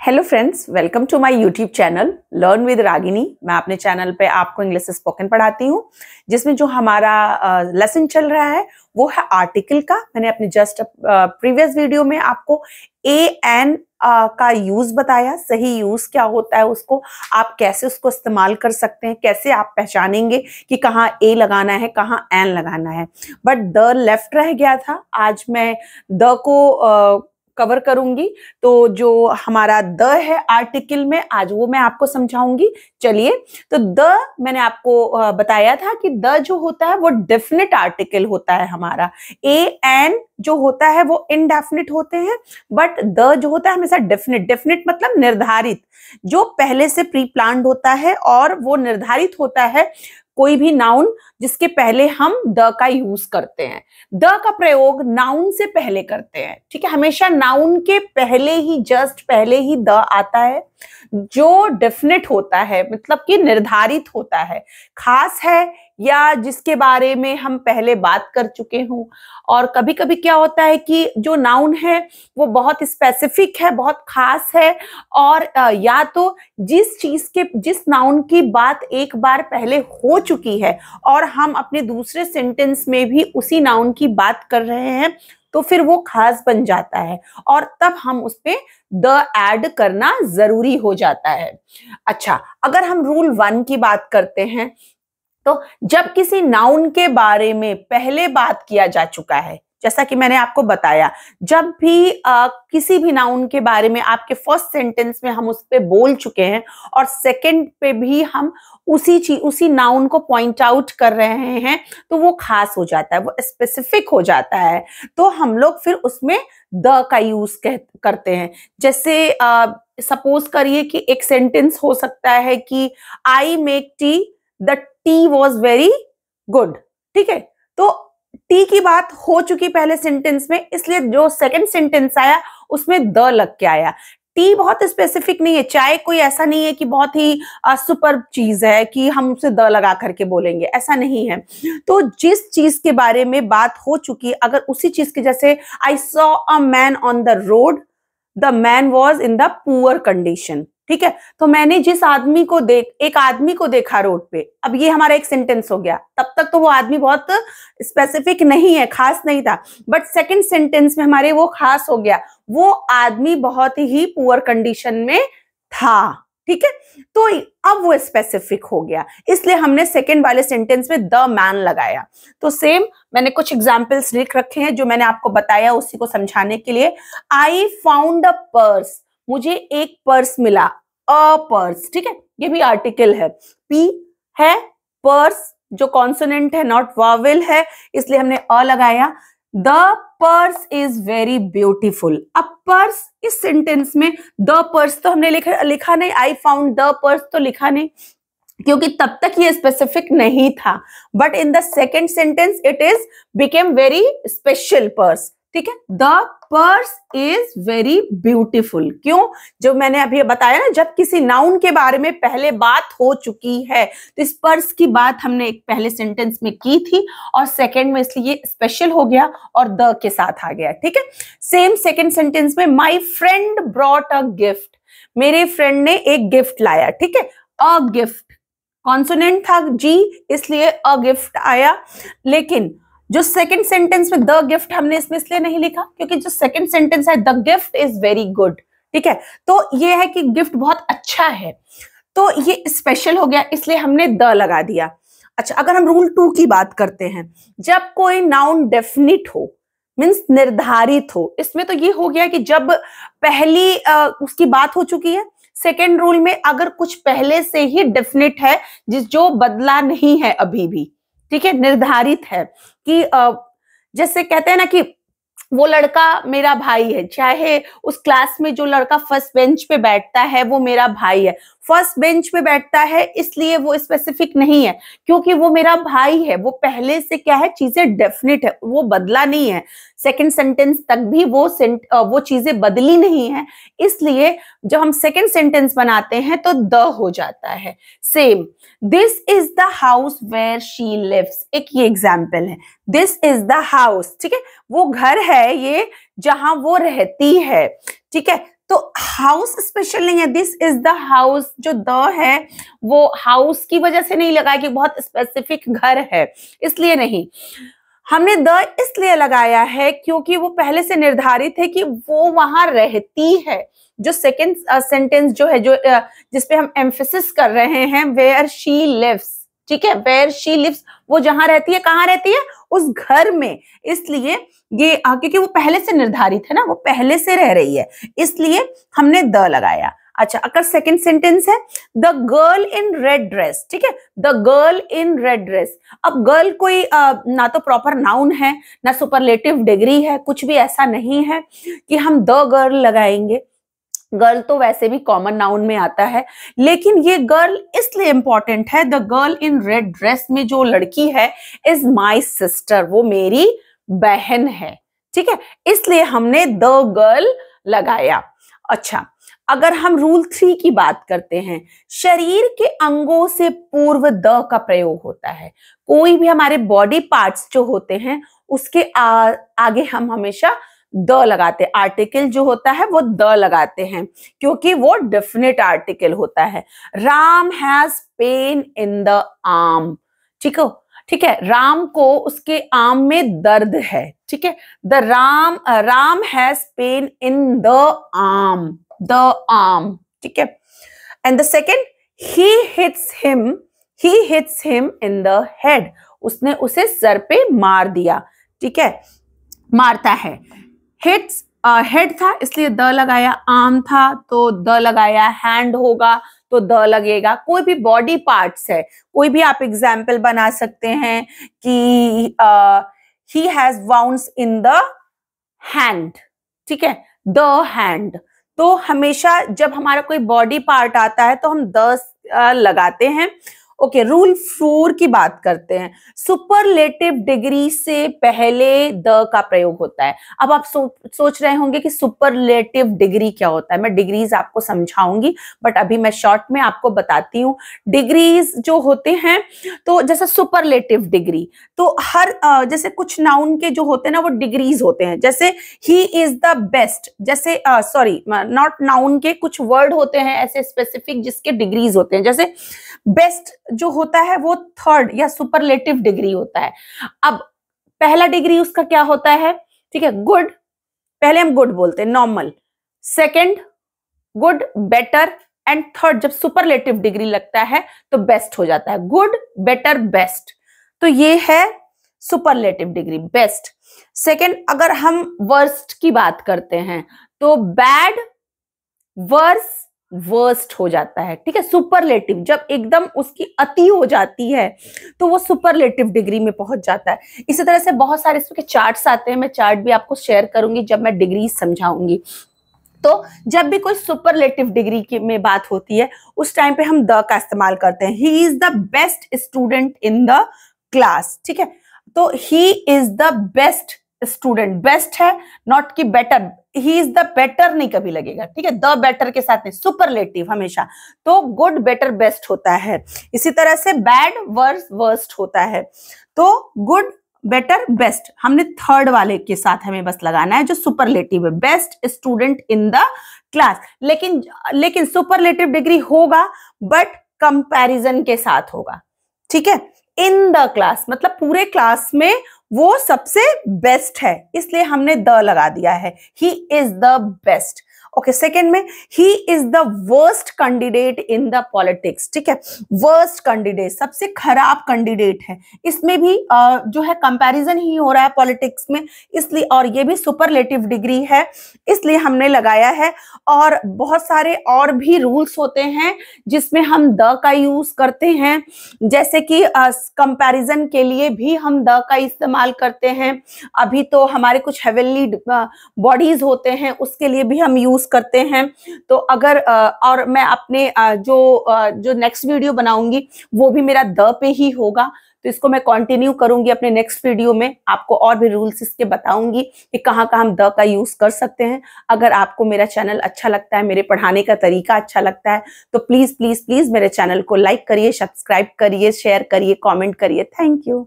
Hello friends, welcome to my YouTube channel learn with Ragini. मैं अपने channel पे आपको इंग्लिश स्पोकन पढ़ाती हूँ, जिसमें जो हमारा लेसन चल रहा है वो है आर्टिकल का। मैंने अपने जस्ट प्रीवियस वीडियो में आपको ए एन का यूज बताया, सही यूज क्या होता है, उसको आप कैसे उसको इस्तेमाल कर सकते हैं, कैसे आप पहचानेंगे कि कहाँ ए लगाना है, कहाँ एन लगाना है। बट द लेफ्ट रह गया था। आज मैं द को कवर करूंगी, तो जो हमारा द है आर्टिकल में, आज वो मैं आपको समझाऊंगी। चलिए, तो द मैंने आपको बताया था कि द जो होता है वो डेफिनेट आर्टिकल होता है हमारा। ए एन जो होता है वो इनडेफिनिट होते हैं, बट द जो होता है हमेशा डेफिनेट। डेफिनेट मतलब निर्धारित, जो पहले से प्री प्लान्ड होता है और वो निर्धारित होता है। कोई भी नाउन जिसके पहले हम द का यूज करते हैं, द का प्रयोग नाउन से पहले करते हैं, ठीक है। हमेशा नाउन के पहले ही, जस्ट पहले ही द आता है, जो डेफिनेट होता है, मतलब कि निर्धारित होता है, खास है, या जिसके बारे में हम पहले बात कर चुके हों। और कभी कभी क्या होता है कि जो नाउन है वो बहुत स्पेसिफिक है, बहुत खास है, और या तो जिस नाउन की बात एक बार पहले हो चुकी है और हम अपने दूसरे सेंटेंस में भी उसी नाउन की बात कर रहे हैं, तो फिर वो खास बन जाता है और तब हम उस पे द ऐड करना जरूरी हो जाता है। अच्छा, अगर हम रूल 1 की बात करते हैं, तो जब किसी नाउन के बारे में पहले बात किया जा चुका है, जैसा कि मैंने आपको बताया, जब भी किसी भी नाउन के बारे में आपके फर्स्ट सेंटेंस में हम उस पे बोल चुके हैं और सेकंड पे भी हम उसी नाउन को पॉइंट आउट कर रहे हैं, तो वो खास हो जाता है, वो स्पेसिफिक हो जाता है। तो हम लोग फिर उसमें द का यूज करते हैं। जैसे सपोज करिए कि एक सेंटेंस हो सकता है कि I make tea, the T was very good, ठीक है। तो टी की बात हो चुकी पहले सेंटेंस में, इसलिए जो सेकंड सेंटेंस आया उसमें द लग के आया। टी बहुत स्पेसिफिक नहीं है, चाय कोई ऐसा नहीं है कि बहुत ही सुपर चीज है कि हम उसे द लगा करके बोलेंगे, ऐसा नहीं है। तो जिस चीज के बारे में बात हो चुकी, अगर उसी चीज के, जैसे I saw a man on the road, the man was in the poor condition, ठीक है। तो मैंने जिस आदमी को एक आदमी को देखा रोड पे, अब ये हमारा एक सेंटेंस हो गया। तब तक तो वो आदमी बहुत स्पेसिफिक नहीं है, खास नहीं था, बट सेकंड सेंटेंस में हमारे वो खास हो गया, वो आदमी बहुत ही पुअर कंडीशन में था, ठीक है। तो अब वो स्पेसिफिक हो गया, इसलिए हमने सेकंड वाले सेंटेंस में द मैन लगाया। तो सेम मैंने कुछ एग्जाम्पल्स लिख रखे हैं जो मैंने आपको बताया, उसी को समझाने के लिए। आई फाउंड अ पर्स, मुझे एक पर्स मिला, अ पर्स, ठीक है, ये भी आर्टिकल है। पी है, पर्स जो कॉन्सोनेंट है, नॉट वावेल है, इसलिए हमने अ लगाया। The purse is very beautiful. अब पर्स इस सेंटेंस में, द पर्स तो हमने लिखा नहीं, आई फाउंड द पर्स तो लिखा नहीं, क्योंकि तब तक ये स्पेसिफिक नहीं था। But in the second sentence it is became very special purse, ठीक है। The purse is very beautiful. क्यों? जो मैंने अभी बताया ना, जब किसी नाउन के बारे में पहले बात हो चुकी है, तो इस पर्स की बात हमने एक पहले सेंटेंस में की थी और सेकंड में इसलिए स्पेशल हो गया और द के साथ आ गया, ठीक है। सेम सेकंड सेंटेंस में, my friend brought a gift, मेरे फ्रेंड ने एक गिफ्ट लाया, ठीक है। अ गिफ्ट कॉन्सोनेंट था जी, इसलिए अ गिफ्ट आया। लेकिन जो सेकंड सेंटेंस में द गिफ्ट हमने इसमें इसलिए नहीं लिखा क्योंकि जो सेकंड सेंटेंस है, the gift is very good, ठीक है। तो ये है कि गिफ्ट बहुत अच्छा है, तो ये स्पेशल हो गया, इसलिए हमने द लगा दिया। अच्छा, अगर हम रूल 2 की बात करते हैं, जब कोई नाउन डेफिनिट हो, मीन्स निर्धारित हो, इसमें तो ये हो गया कि जब पहली उसकी बात हो चुकी है। सेकेंड रूल में अगर कुछ पहले से ही डेफिनेट है, जो बदला नहीं है अभी भी, ठीक है, निर्धारित है, कि जैसे कहते हैं ना कि वो लड़का मेरा भाई है, चाहे उस क्लास में जो लड़का फर्स्ट बेंच पे बैठता है वो मेरा भाई है। फर्स्ट बेंच पे बैठता है इसलिए वो स्पेसिफिक नहीं है, क्योंकि वो मेरा भाई है, वो पहले से क्या है, चीजें डेफिनेट है, वो बदला नहीं है। सेकंड सेंटेंस तक भी वो चीजें बदली नहीं है, इसलिए जब हम सेकंड सेंटेंस बनाते हैं तो द हो जाता है। Same, this is the house where she lives, एक ये एग्जाम्पल है, दिस इज द हाउस, ठीक है, वो घर है ये जहां वो रहती है, ठीक है। तो हाउस स्पेशल नहीं है, दिस इज द हाउस, जो द है वो हाउस की वजह से नहीं लगा कि बहुत स्पेसिफिक घर है, इसलिए नहीं। हमने द इसलिए लगाया है क्योंकि वो पहले से निर्धारित है कि वो वहां रहती है। जो सेकेंड सेंटेंस जो है, जो जिसपे हम एम्फेसिस कर रहे हैं, वेयर शी लिव्स, ठीक है, वेयर शी लिव्स, वो जहां रहती है, कहाँ रहती है, उस घर में। इसलिए ये क्योंकि वो पहले से निर्धारित है ना, वो पहले से रह रही है, इसलिए हमने द लगाया। अच्छा, अगर सेकंड सेंटेंस है the girl in red dress, ठीक है, the girl in red dress. अब गर्ल कोई ना तो प्रॉपर नाउन है ना सुपरलेटिव डिग्री है, कुछ भी ऐसा नहीं है कि हम द गर्ल लगाएंगे। गर्ल तो वैसे भी कॉमन नाउन में आता है, लेकिन ये गर्ल इसलिए इंपॉर्टेंट है, the girl in red dress में जो लड़की है इज माई सिस्टर, वो मेरी बहन है, ठीक है, इसलिए हमने द गर्ल लगाया। अच्छा, अगर हम रूल 3 की बात करते हैं, शरीर के अंगों से पूर्व द का प्रयोग होता है। कोई भी हमारे बॉडी पार्ट्स जो होते हैं उसके आगे हम हमेशा द लगाते हैं। आर्टिकल जो होता है वो द लगाते हैं क्योंकि वो डेफिनेट आर्टिकल होता है। Ram has pain in the arm, ठीक है, राम को उसके आर्म में दर्द है, ठीक है, the Ram has pain in the arm, ठीक है। And the second, he hits him in the head, उसने उसे सर पे मार दिया, ठीक है, मारता है। हिट्स हेड था इसलिए द लगाया, आर्म था तो द लगाया, हैंड होगा तो द लगेगा। कोई भी बॉडी पार्ट्स है, कोई भी आप एग्जाम्पल बना सकते हैं कि he has wounds in the hand, ठीक है, द हैंड। तो हमेशा जब हमारा कोई बॉडी पार्ट आता है तो हम द लगाते हैं। ओके, रूल 4 की बात करते हैं। सुपरलेटिव डिग्री से पहले द का प्रयोग होता है। अब आप सोच रहे होंगे कि सुपरलेटिव डिग्री क्या होता है। मैं डिग्रीज आपको समझाऊंगी, बट अभी मैं शॉर्ट में आपको बताती हूँ। डिग्रीज जो होते हैं, तो जैसे सुपरलेटिव डिग्री, तो हर जैसे कुछ नाउन के जो होते हैं ना वो डिग्रीज होते हैं। जैसे ही इज द बेस्ट, जैसे सॉरी नॉट नाउन के कुछ वर्ड होते हैं ऐसे स्पेसिफिक जिसके डिग्रीज होते हैं। जैसे बेस्ट जो होता है वो थर्ड या सुपरलेटिव डिग्री होता है। अब पहला डिग्री उसका क्या होता है, ठीक है, गुड, पहले हम गुड बोलते हैं, normal, second good, better, and third जब सुपरलेटिव डिग्री लगता है तो बेस्ट हो जाता है, गुड, बेटर, बेस्ट। तो ये है सुपरलेटिव डिग्री, बेस्ट। सेकंड, अगर हम वर्स्ट की बात करते हैं तो बैड, वर्स, वर्स्ट हो जाता है, ठीक है। सुपरलेटिव जब एकदम उसकी अति हो जाती है तो वो सुपरलेटिव डिग्री में पहुंच जाता है। इसी तरह से बहुत सारे इसके चार्ट्स आते हैं, मैं चार्ट भी आपको शेयर करूंगी जब मैं डिग्री समझाऊंगी। तो जब भी कोई सुपरलेटिव डिग्री की में बात होती है उस टाइम पे हम द का इस्तेमाल करते हैं। ही is the best student in the class, ठीक है, तो ही is the best student, best है, नॉट कि better. He is the better नहीं कभी लगेगा, ठीक है, द बेटर के साथ नहीं, सुपरलेटिव हमेशा। तो गुड, बेटर, बेस्ट होता है। इसी तरह से बैड, वर्स, वर्स्ट होता है। तो गुड, बेटर, बेस्ट हमने थर्ड वाले के साथ हमें बस लगाना है जो सुपरलेटिव है, best student in the class. लेकिन सुपरलेटिव डिग्री होगा बट कंपैरिजन के साथ होगा, ठीक है। इन द क्लास मतलब पूरे क्लास में वो सबसे बेस्ट है, इसलिए हमने द लगा दिया है। He is the best. Okay, second में he is the worst candidate in the politics, ठीक है, वर्स्ट कैंडिडेट सबसे खराब कैंडिडेट है। इसमें भी जो है कंपैरिजन ही हो रहा है पॉलिटिक्स में, इसलिए, और ये भी सुपरलेटिव डिग्री है इसलिए हमने लगाया है। और बहुत सारे और भी रूल्स होते हैं जिसमें हम द का यूज करते हैं, जैसे कि कंपैरिजन के लिए भी हम द का इस्तेमाल करते हैं। अभी तो हमारे कुछ हेवनली बॉडीज होते हैं उसके लिए भी हम यूज करते हैं। तो अगर और मैं अपने जो नेक्स्ट वीडियो बनाऊंगी वो भी मेरा द पे ही होगा, तो इसको मैं कंटिन्यू करूंगी अपने नेक्स्ट वीडियो में। आपको और भी रूल्स इसके बताऊंगी कि कहाँ कहाँ हम द का यूज कर सकते हैं। अगर आपको मेरा चैनल अच्छा लगता है, मेरे पढ़ाने का तरीका अच्छा लगता है, तो प्लीज प्लीज प्लीज मेरे चैनल को लाइक करिए, सब्सक्राइब करिए, शेयर करिए, कॉमेंट करिए। Thank you.